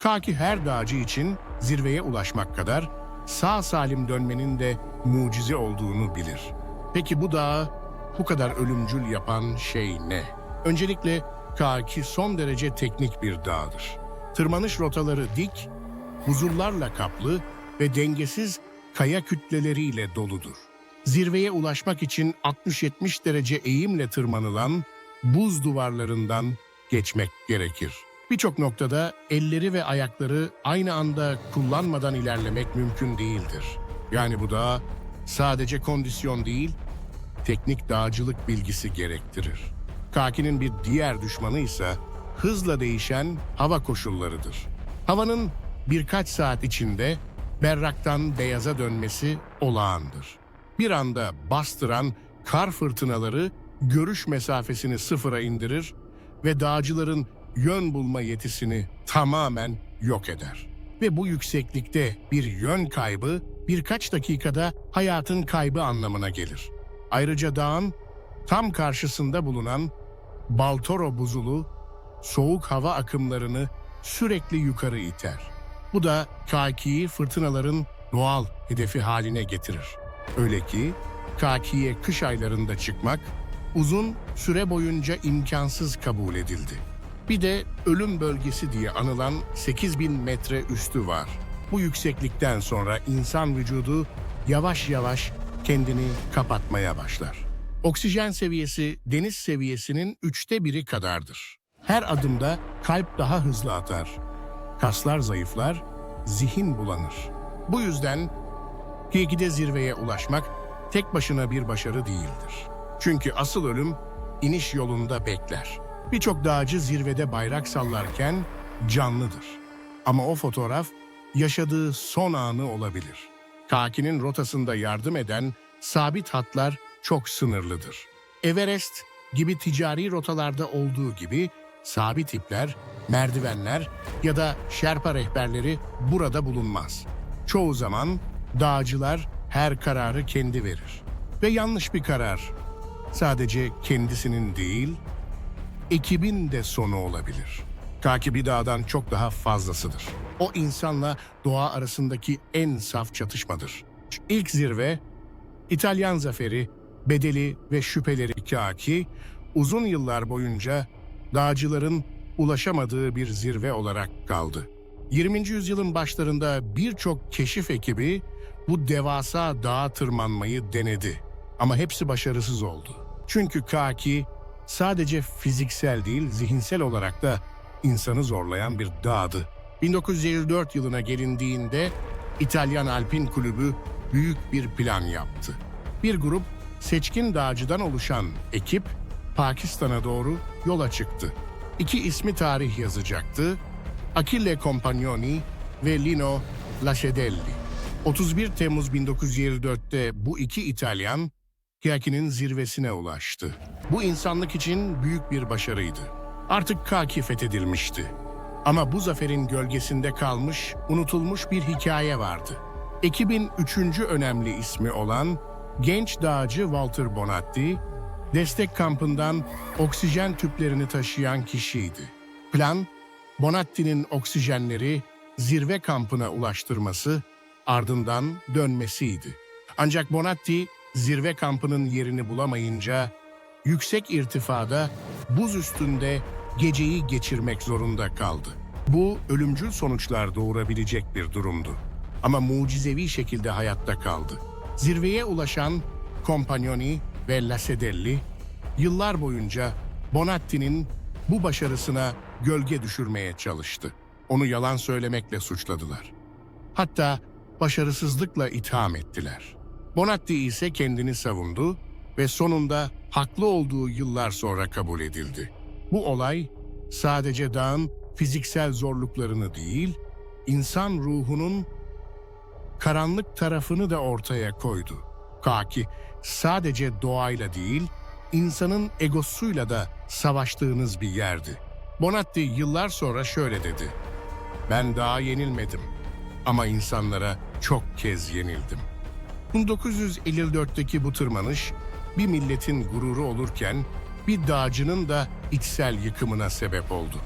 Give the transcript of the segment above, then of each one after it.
Kaki her dağcı için zirveye ulaşmak kadar sağ salim dönmenin de mucize olduğunu bilir. Peki bu dağı bu kadar ölümcül yapan şey ne? Öncelikle Kaki son derece teknik bir dağdır. Tırmanış rotaları dik, buzullarla kaplı ve dengesiz kaya kütleleriyle doludur. Zirveye ulaşmak için 60-70 derece eğimle tırmanılan buz duvarlarından geçmek gerekir. Birçok noktada elleri ve ayakları aynı anda kullanmadan ilerlemek mümkün değildir. Yani bu dağ sadece kondisyon değil, teknik dağcılık bilgisi gerektirir. Kaki'nin bir diğer düşmanı ise hızla değişen hava koşullarıdır. Havanın birkaç saat içinde berraktan beyaza dönmesi olağandır. Bir anda bastıran kar fırtınaları görüş mesafesini sıfıra indirir ve dağcıların yön bulma yetisini tamamen yok eder. Ve bu yükseklikte bir yön kaybı birkaç dakikada hayatın kaybı anlamına gelir. Ayrıca dağın tam karşısında bulunan Baltoro buzulu soğuk hava akımlarını sürekli yukarı iter. Bu da Kaki'yi fırtınaların doğal hedefi haline getirir. Öyle ki Kaki'ye kış aylarında çıkmak uzun süre boyunca imkansız kabul edildi. Bir de ölüm bölgesi diye anılan 8000 metre üstü var. Bu yükseklikten sonra insan vücudu yavaş yavaş kendini kapatmaya başlar. Oksijen seviyesi deniz seviyesinin 1/3 kadardır. Her adımda kalp daha hızlı atar. Kaslar zayıflar, zihin bulanır. Bu yüzden K2'de zirveye ulaşmak tek başına bir başarı değildir. Çünkü asıl ölüm iniş yolunda bekler. Birçok dağcı zirvede bayrak sallarken canlıdır. Ama o fotoğraf yaşadığı son anı olabilir. Kaki'nin rotasında yardım eden sabit hatlar çok sınırlıdır. Everest gibi ticari rotalarda olduğu gibi sabit ipler, merdivenler ya da Şerpa rehberleri burada bulunmaz. Çoğu zaman dağcılar her kararı kendi verir. Ve yanlış bir karar sadece kendisinin değil, ekibin de sonu olabilir. Kaki bir dağdan çok daha fazlasıdır. O insanla doğa arasındaki en saf çatışmadır. İlk zirve, İtalyan zaferi, bedeli ve şüpheleri Kaki, uzun yıllar boyunca dağcıların ulaşamadığı bir zirve olarak kaldı. 20. yüzyılın başlarında birçok keşif ekibi bu devasa dağa tırmanmayı denedi. Ama hepsi başarısız oldu. Çünkü Kaki sadece fiziksel değil, zihinsel olarak da insanı zorlayan bir dağdı. 1954 yılına gelindiğinde İtalyan Alpin Kulübü büyük bir plan yaptı. Bir grup seçkin dağcıdan oluşan ekip Pakistan'a doğru yola çıktı. İki ismi tarih yazacaktı: Achille Compagnoni ve Lino Lascedelli. 31 Temmuz 1954'te bu iki İtalyan Kaki'nin zirvesine ulaştı. Bu insanlık için büyük bir başarıydı. Artık Kaki fethedilmişti. Ama bu zaferin gölgesinde kalmış, unutulmuş bir hikaye vardı. Ekibin 3. önemli ismi olan genç dağcı Walter Bonatti, destek kampından oksijen tüplerini taşıyan kişiydi. Plan, Bonatti'nin oksijenleri zirve kampına ulaştırması, ardından dönmesiydi. Ancak Bonatti, zirve kampının yerini bulamayınca yüksek irtifada buz üstünde geceyi geçirmek zorunda kaldı. Bu ölümcül sonuçlar doğurabilecek bir durumdu. Ama mucizevi şekilde hayatta kaldı. Zirveye ulaşan Compagnoni ve Lascedelli yıllar boyunca Bonatti'nin bu başarısına gölge düşürmeye çalıştı. Onu yalan söylemekle suçladılar. Hatta başarısızlıkla itham ettiler. Bonatti ise kendini savundu ve sonunda haklı olduğu yıllar sonra kabul edildi. Bu olay sadece dağın fiziksel zorluklarını değil, insan ruhunun karanlık tarafını da ortaya koydu. Kaki sadece doğayla değil, insanın egosuyla da savaştığınız bir yerdi. Bonatti yıllar sonra şöyle dedi: "Ben dağa yenilmedim ama insanlara çok kez yenildim." 1954'teki bu tırmanış bir milletin gururu olurken bir dağcının da içsel yıkımına sebep oldu.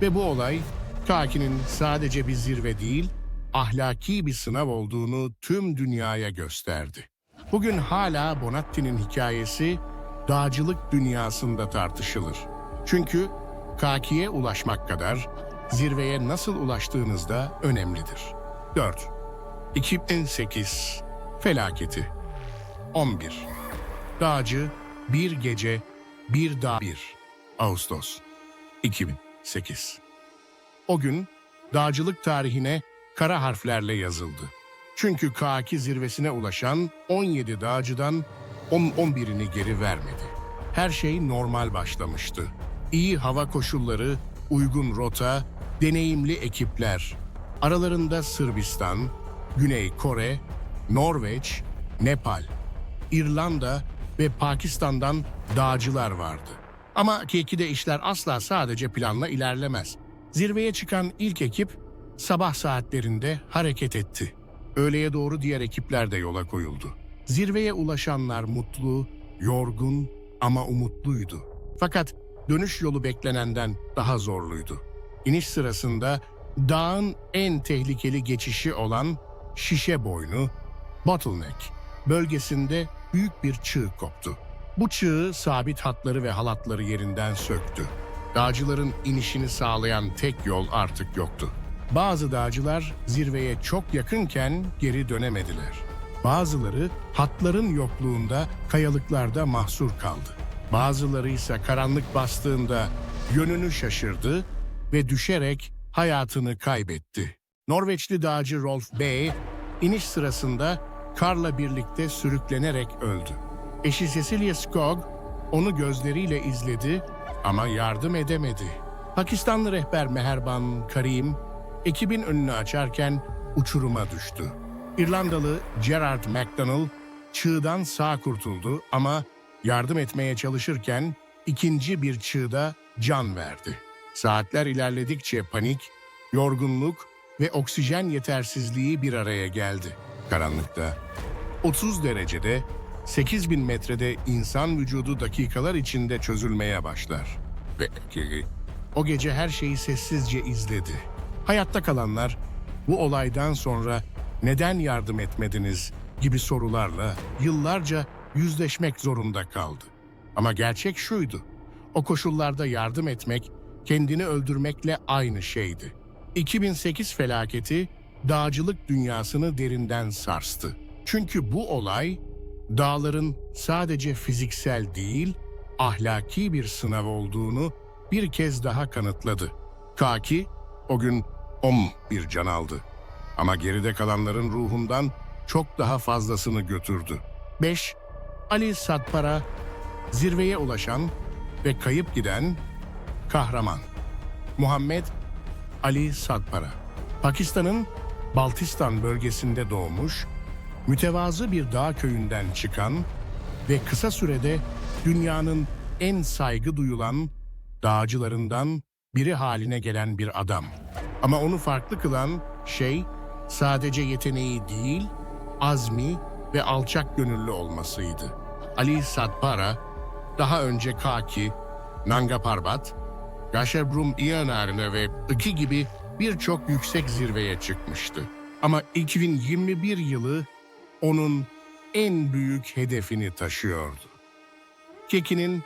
Ve bu olay Kaki'nin sadece bir zirve değil, ahlaki bir sınav olduğunu tüm dünyaya gösterdi. Bugün hala Bonatti'nin hikayesi dağcılık dünyasında tartışılır. Çünkü Kaki'ye ulaşmak kadar zirveye nasıl ulaştığınız da önemlidir. 4. 2008 felaketi. 11. Dağcı bir gece bir dağ 1 Ağustos 2008. O gün dağcılık tarihine kara harflerle yazıldı. Çünkü Kaki zirvesine ulaşan 17 dağcıdan 11'ini geri vermedi. Her şey normal başlamıştı. İyi hava koşulları, uygun rota, deneyimli ekipler. Aralarında Sırbistan, Güney Kore, Norveç, Nepal, İrlanda ve Pakistan'dan dağcılar vardı. Ama Kaki'de işler asla sadece planla ilerlemez. Zirveye çıkan ilk ekip sabah saatlerinde hareket etti. Öğleye doğru diğer ekipler de yola koyuldu. Zirveye ulaşanlar mutlu, yorgun ama umutluydu. Fakat dönüş yolu beklenenden daha zorluydu. İniş sırasında dağın en tehlikeli geçişi olan Şişeboynu, Bottleneck bölgesinde büyük bir çığ koptu. Bu çığ sabit hatları ve halatları yerinden söktü. Dağcıların inişini sağlayan tek yol artık yoktu. Bazı dağcılar zirveye çok yakınken geri dönemediler. Bazıları hatların yokluğunda kayalıklarda mahsur kaldı. Bazıları ise karanlık bastığında yönünü şaşırdı ve düşerek hayatını kaybetti. Norveçli dağcı Rolf B. iniş sırasında karla birlikte sürüklenerek öldü. Eşi Cecilia Skog onu gözleriyle izledi ama yardım edemedi. Pakistanlı rehber Meherban Karim ekibin önünü açarken uçuruma düştü. İrlandalı Gerard McDonnell çığdan sağ kurtuldu ama yardım etmeye çalışırken ikinci bir çığda can verdi. Saatler ilerledikçe panik, yorgunluk ve oksijen yetersizliği bir araya geldi. Karanlıkta 30 derecede 8000 metrede insan vücudu dakikalar içinde çözülmeye başlar. Ve o gece her şeyi sessizce izledi. Hayatta kalanlar bu olaydan sonra neden yardım etmediniz gibi sorularla yıllarca yüzleşmek zorunda kaldı. Ama gerçek şuydu: o koşullarda yardım etmek kendini öldürmekle aynı şeydi. 2008 felaketi dağcılık dünyasını derinden sarstı. Çünkü bu olay dağların sadece fiziksel değil, ahlaki bir sınav olduğunu bir kez daha kanıtladı. Kaki o gün bir can aldı. Ama geride kalanların ruhundan çok daha fazlasını götürdü. 5. Ali Satpara, zirveye ulaşan ve kayıp giden kahraman. Muhammed Ali Satpara, Pakistan'ın Baltistan bölgesinde doğmuş, mütevazı bir dağ köyünden çıkan ve kısa sürede dünyanın en saygı duyulan dağcılarından biri haline gelen bir adam. Ama onu farklı kılan şey sadece yeteneği değil, azmi ve alçak gönüllü olmasıydı. Ali Satpara daha önce Kaki, Nanga Parbat, Gasherbrum İyanarına ve Iki gibi birçok yüksek zirveye çıkmıştı. Ama 2021 yılı onun en büyük hedefini taşıyordu. Kaki'nin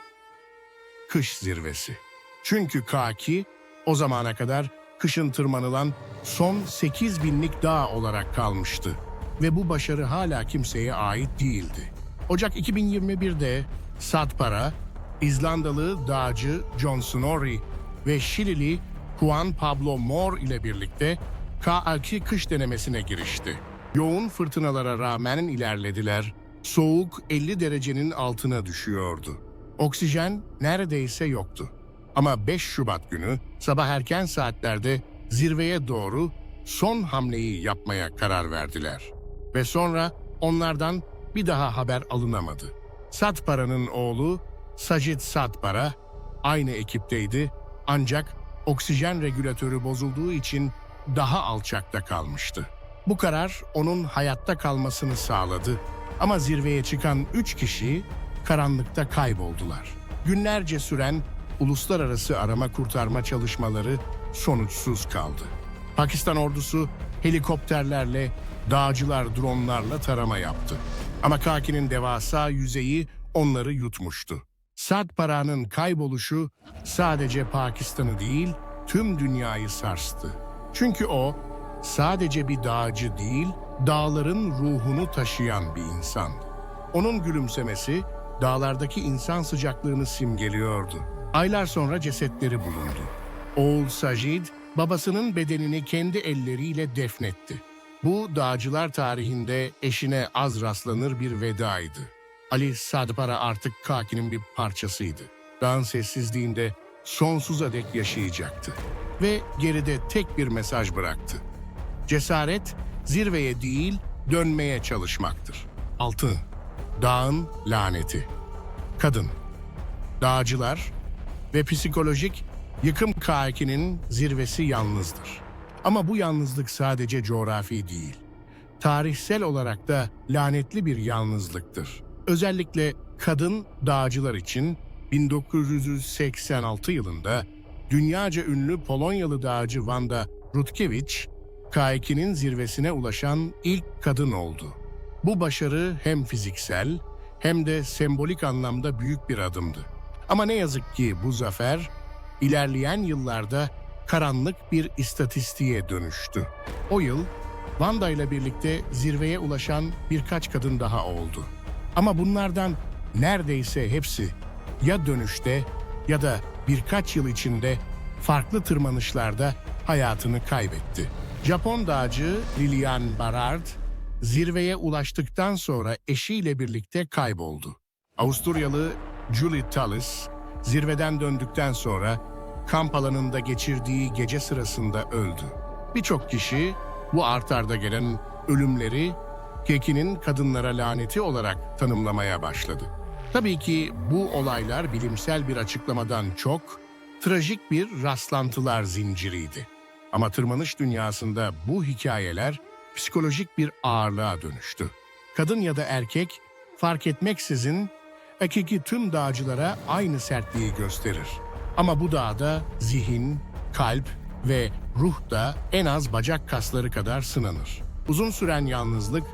kış zirvesi. Çünkü Kaki o zamana kadar kışın tırmanılan son 8000'lik dağ olarak kalmıştı. Ve bu başarı hala kimseye ait değildi. Ocak 2021'de Satpara, İzlandalı dağcı John Snorri ve Şilili Juan Pablo Mor ile birlikte K2 kış denemesine girişti. Yoğun fırtınalara rağmen ilerlediler. Soğuk 50 derecenin altına düşüyordu. Oksijen neredeyse yoktu. Ama 5 Şubat günü sabah erken saatlerde zirveye doğru son hamleyi yapmaya karar verdiler. Ve sonra onlardan bir daha haber alınamadı. Satpara'nın oğlu Sajid Satpara aynı ekipteydi, ancak oksijen regülatörü bozulduğu için daha alçakta kalmıştı. Bu karar onun hayatta kalmasını sağladı ama zirveye çıkan 3 kişi karanlıkta kayboldular. Günlerce süren uluslararası arama kurtarma çalışmaları sonuçsuz kaldı. Pakistan ordusu helikopterlerle, dağcılar dronlarla tarama yaptı. Ama Kaki'nin devasa yüzeyi onları yutmuştu. Sadpara'nın kayboluşu sadece Pakistan'ı değil, tüm dünyayı sarstı. Çünkü o sadece bir dağcı değil, dağların ruhunu taşıyan bir insandı. Onun gülümsemesi dağlardaki insan sıcaklığını simgeliyordu. Aylar sonra cesetleri bulundu. Oğul Sajid, babasının bedenini kendi elleriyle defnetti. Bu dağcılar tarihinde eşine az rastlanır bir vedaydı. Ali Sadpara artık Kaki'nin bir parçasıydı. Dağın sessizliğinde sonsuza dek yaşayacaktı. Ve geride tek bir mesaj bıraktı. Cesaret, zirveye değil, dönmeye çalışmaktır. 6. Dağın laneti. Kadın, dağcılar ve psikolojik yıkım Kaki'nin zirvesi yalnızdır. Ama bu yalnızlık sadece coğrafi değil. Tarihsel olarak da lanetli bir yalnızlıktır. Özellikle kadın dağcılar için 1986 yılında dünyaca ünlü Polonyalı dağcı Wanda Rutkiewicz, K2'nin zirvesine ulaşan ilk kadın oldu. Bu başarı hem fiziksel hem de sembolik anlamda büyük bir adımdı. Ama ne yazık ki bu zafer ilerleyen yıllarda karanlık bir istatistiğe dönüştü. O yıl Wanda ile birlikte zirveye ulaşan birkaç kadın daha oldu. Ama bunlardan neredeyse hepsi ya dönüşte ya da birkaç yıl içinde farklı tırmanışlarda hayatını kaybetti. Japon dağcı Lilian Barrard zirveye ulaştıktan sonra eşiyle birlikte kayboldu. Avusturyalı Julie Tallis zirveden döndükten sonra kamp alanında geçirdiği gece sırasında öldü. Birçok kişi bu art arda gelen ölümleri K2'nin kadınlara laneti olarak tanımlamaya başladı. Tabii ki bu olaylar bilimsel bir açıklamadan çok trajik bir rastlantılar zinciriydi. Ama tırmanış dünyasında bu hikayeler psikolojik bir ağırlığa dönüştü. Kadın ya da erkek fark etmeksizin hakiki tüm dağcılara aynı sertliği gösterir. Ama bu dağda zihin, kalp ve ruh da en az bacak kasları kadar sınanır. Uzun süren yalnızlık,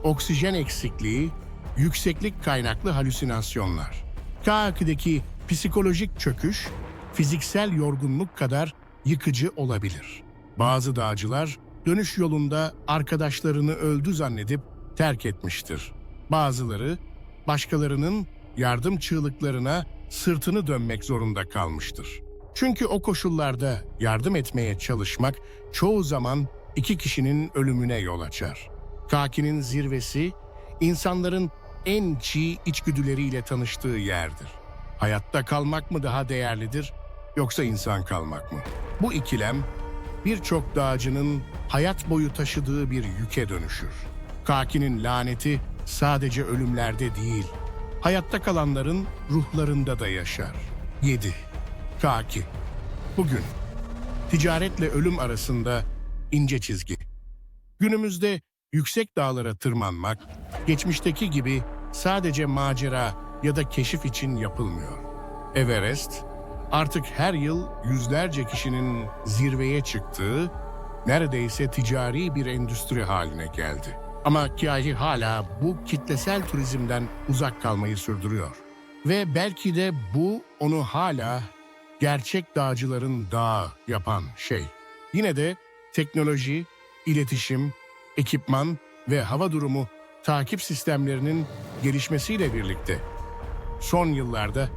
oksijen eksikliği, yükseklik kaynaklı halüsinasyonlar. K2'deki psikolojik çöküş, fiziksel yorgunluk kadar yıkıcı olabilir. Bazı dağcılar dönüş yolunda arkadaşlarını öldü zannedip terk etmiştir. Bazıları başkalarının yardım çığlıklarına sırtını dönmek zorunda kalmıştır. Çünkü o koşullarda yardım etmeye çalışmak çoğu zaman iki kişinin ölümüne yol açar. K2'nin zirvesi, insanların en çiğ içgüdüleriyle tanıştığı yerdir. Hayatta kalmak mı daha değerlidir, yoksa insan kalmak mı? Bu ikilem, birçok dağcının hayat boyu taşıdığı bir yüke dönüşür. K2'nin laneti sadece ölümlerde değil, hayatta kalanların ruhlarında da yaşar. 7. K2. Bugün, ticaretle ölüm arasında ince çizgi. Günümüzde yüksek dağlara tırmanmak, geçmişteki gibi sadece macera ya da keşif için yapılmıyor. Everest, artık her yıl yüzlerce kişinin zirveye çıktığı, neredeyse ticari bir endüstri haline geldi. Ama K2 hala bu kitlesel turizmden uzak kalmayı sürdürüyor. Ve belki de bu onu hala gerçek dağcıların dağı yapan şey. Yine de teknoloji, iletişim, ekipman ve hava durumu takip sistemlerinin gelişmesiyle birlikte son yıllarda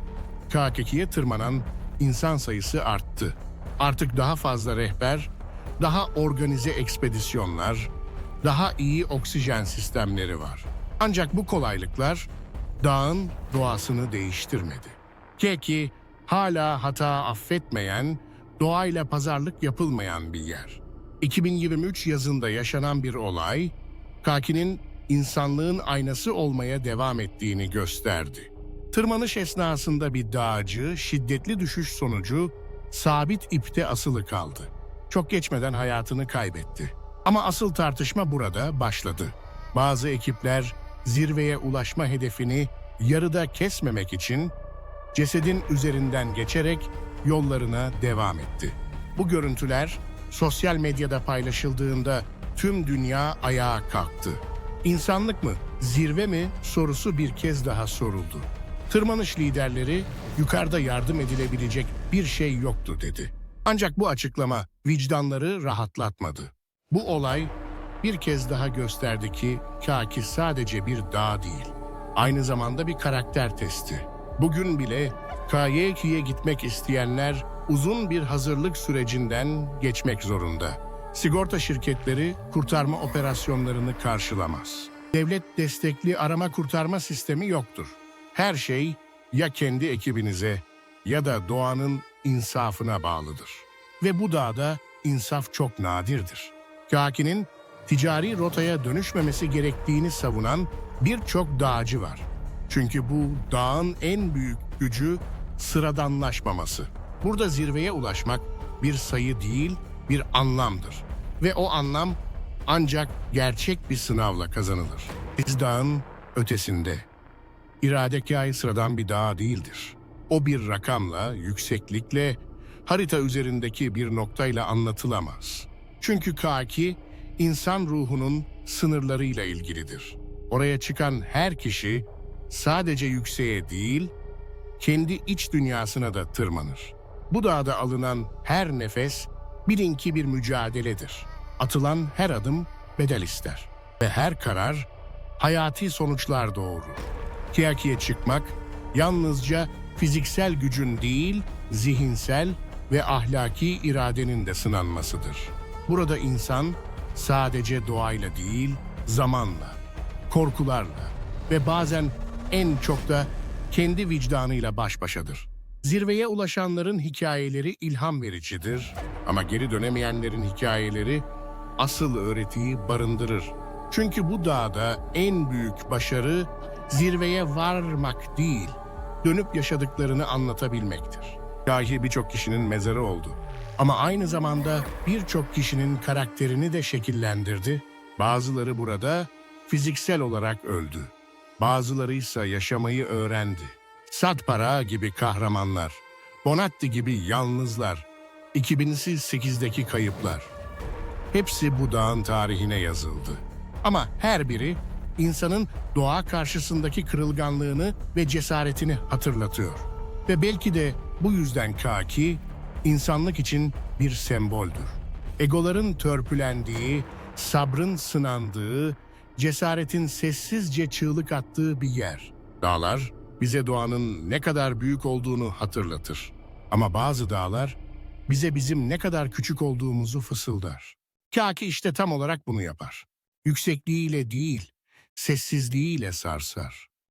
K2'ye tırmanan insan sayısı arttı. Artık daha fazla rehber, daha organize ekspedisyonlar, daha iyi oksijen sistemleri var. Ancak bu kolaylıklar dağın doğasını değiştirmedi. K2 hala hata affetmeyen, doğayla pazarlık yapılmayan bir yer. 2023 yazında yaşanan bir olay, K2'nin insanlığın aynası olmaya devam ettiğini gösterdi. Tırmanış esnasında bir dağcı şiddetli düşüş sonucu sabit ipte asılı kaldı. Çok geçmeden hayatını kaybetti. Ama asıl tartışma burada başladı. Bazı ekipler zirveye ulaşma hedefini yarıda kesmemek için cesedin üzerinden geçerek yollarına devam etti. Bu görüntüler sosyal medyada paylaşıldığında tüm dünya ayağa kalktı. İnsanlık mı, zirve mi sorusu bir kez daha soruldu. Tırmanış liderleri yukarıda yardım edilebilecek bir şey yoktu dedi. Ancak bu açıklama vicdanları rahatlatmadı. Bu olay bir kez daha gösterdi ki Kaki sadece bir dağ değil, aynı zamanda bir karakter testi. Bugün bile KYK'ye gitmek isteyenler uzun bir hazırlık sürecinden geçmek zorunda. Sigorta şirketleri kurtarma operasyonlarını karşılamaz. Devlet destekli arama kurtarma sistemi yoktur. Her şey ya kendi ekibinize ya da doğanın insafına bağlıdır. Ve bu dağda insaf çok nadirdir. Kaki'nin ticari rotaya dönüşmemesi gerektiğini savunan birçok dağcı var. Çünkü bu dağın en büyük gücü sıradanlaşmaması. Burada zirveye ulaşmak bir sayı değil, bir anlamdır. Ve o anlam ancak gerçek bir sınavla kazanılır. Biz dağın ötesinde. İradekâhi sıradan bir dağ değildir. O bir rakamla, yükseklikle, harita üzerindeki bir noktayla anlatılamaz. Çünkü Kaki, insan ruhunun sınırlarıyla ilgilidir. Oraya çıkan her kişi sadece yükseğe değil, kendi iç dünyasına da tırmanır. Bu dağda alınan her nefes, bilin ki bir mücadeledir. Atılan her adım bedel ister. Ve her karar, hayati sonuçlar doğurur. Kyaki'ye çıkmak, yalnızca fiziksel gücün değil, zihinsel ve ahlaki iradenin de sınanmasıdır. Burada insan sadece doğayla değil, zamanla, korkularla ve bazen en çok da kendi vicdanıyla baş başadır. Zirveye ulaşanların hikayeleri ilham vericidir ama geri dönemeyenlerin hikayeleri asıl öğretiyi barındırır. Çünkü bu dağda en büyük başarı zirveye varmak değil, dönüp yaşadıklarını anlatabilmektir. Dahi birçok kişinin mezarı oldu. Ama aynı zamanda birçok kişinin karakterini de şekillendirdi. Bazıları burada fiziksel olarak öldü. Bazıları ise yaşamayı öğrendi. Satpara gibi kahramanlar, Bonatti gibi yalnızlar, 2008'deki kayıplar. Hepsi bu dağın tarihine yazıldı. Ama her biri insanın doğa karşısındaki kırılganlığını ve cesaretini hatırlatıyor. Ve belki de bu yüzden Kaki, insanlık için bir semboldür. Egoların törpülendiği, sabrın sınandığı, cesaretin sessizce çığlık attığı bir yer. Dağlar bize doğanın ne kadar büyük olduğunu hatırlatır. Ama bazı dağlar bize bizim ne kadar küçük olduğumuzu fısıldar. Kaki işte tam olarak bunu yapar. Yüksekliğiyle değil, sessizliğiyle sarsar.